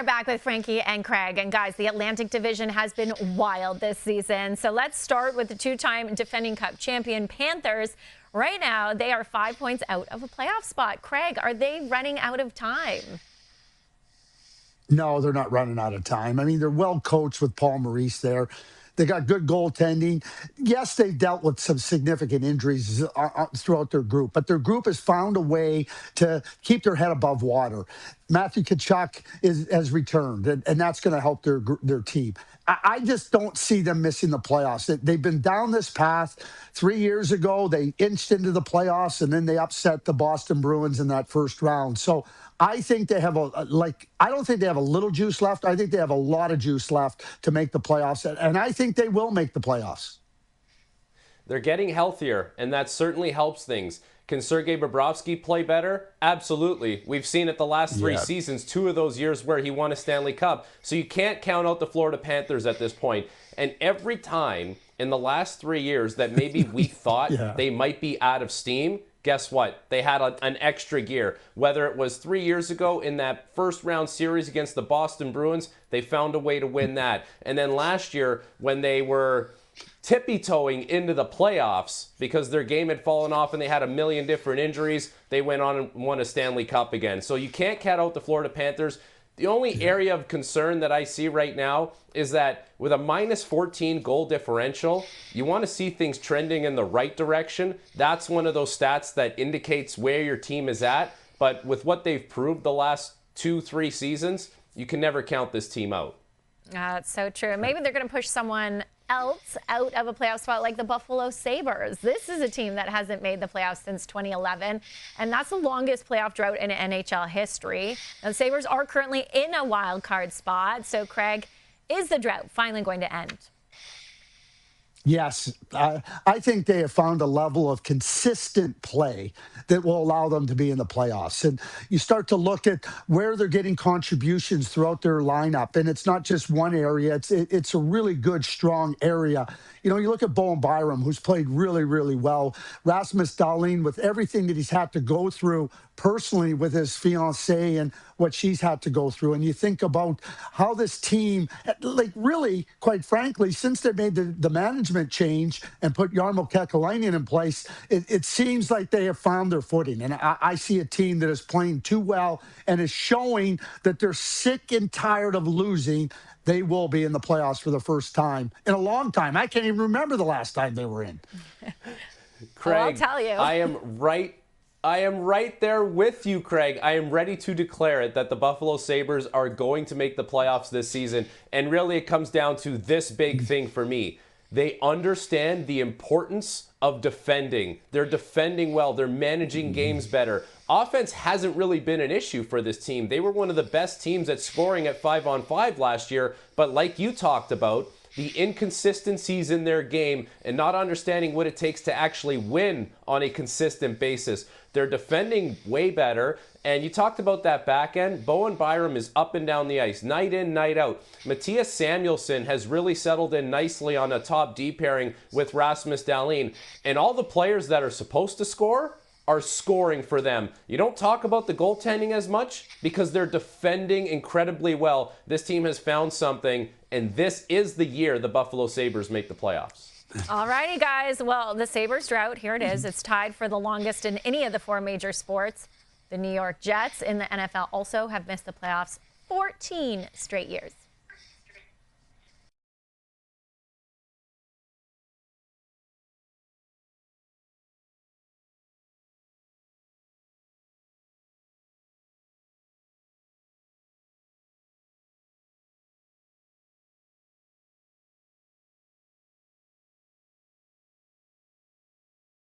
are back with Frankie and Craig. And guys, the Atlantic Division has been wild this season. So let's start with the two-time defending Cup champion Panthers. Right now, they are 5 points out of a playoff spot. Craig, are they running out of time? No, they're not running out of time. I mean, they're well coached with Paul Maurice there. They got good goaltending. Yes, they've dealt with some significant injuries throughout their group, but their group has found a way to keep their head above water. Matthew Tkachuk has returned, and that's going to help their team. I just don't see them missing the playoffs. They've been down this path. 3 years ago, they inched into the playoffs, and then they upset the Boston Bruins in that first round. So I think they have I don't think they have a little juice left. I think they have a lot of juice left to make the playoffs, and I think they will make the playoffs. They're getting healthier, and that certainly helps things. Can Sergei Bobrovsky play better? Absolutely. We've seen it the last three seasons, 2 of those years where he won a Stanley Cup. So you can't count out the Florida Panthers at this point. And every time in the last 3 years that maybe we thought they might be out of steam, guess what? They had an extra gear. Whether it was 3 years ago in that first round series against the Boston Bruins, they found a way to win that. And then last year when they were tippy-toeing into the playoffs because their game had fallen off and they had a million different injuries, they went on and won a Stanley Cup again. So you can't count out the Florida Panthers. The only area of concern that I see right now is that with a minus 14 goal differential, you want to see things trending in the right direction. That's one of those stats that indicates where your team is at. But with what they've proved the last 2-3 seasons, you can never count this team out. That's so true. Maybe they're going to push someone else out of a playoff spot like the Buffalo Sabres. This is a team that hasn't made the playoffs since 2011, and that's the longest playoff drought in NHL history. Now, the Sabres are currently in a wild card spot. So, Craig, is the drought finally going to end? Yes, I think they have found a level of consistent play that will allow them to be in the playoffs. And you start to look at where they're getting contributions throughout their lineup, and it's not just one area. It's a really good, strong area. You know, you look at Bowen Byram, who's played really, really well. Rasmus Dahlin, with everything that he's had to go through personally with his fiancée and what she's had to go through. And you think about how this team, like really, quite frankly, since they made the management change and put Jarmo Kekalainen in place, it seems like they have found their footing. And I see a team that is playing too well and is showing that they're sick and tired of losing. They will be in the playoffs for the first time in a long time. I can't even remember the last time they were in. Craig, well, I'll tell you. I am right there with you, Craig. I am ready to declare it that the Buffalo Sabres are going to make the playoffs this season. And really it comes down to this big thing for me. They understand the importance of defending. They're defending well. They're managing games better. Offense hasn't really been an issue for this team. They were one of the best teams at scoring at 5-on-5 last year. But like you talked about, the inconsistencies in their game and not understanding what it takes to actually win on a consistent basis. They're defending way better. And you talked about that back end. Bowen Byram is up and down the ice, night in, night out. Mattias Samuelsson has really settled in nicely on a top D pairing with Rasmus Dahlin. And all the players that are supposed to score are scoring for them. You don't talk about the goaltending as much because they're defending incredibly well. This team has found something, and this is the year the Buffalo Sabres make the playoffs. All righty, guys. Well, the Sabres drought, here it is. It's tied for the longest in any of the 4 major sports. The New York Jets in the NFL also have missed the playoffs 14 straight years.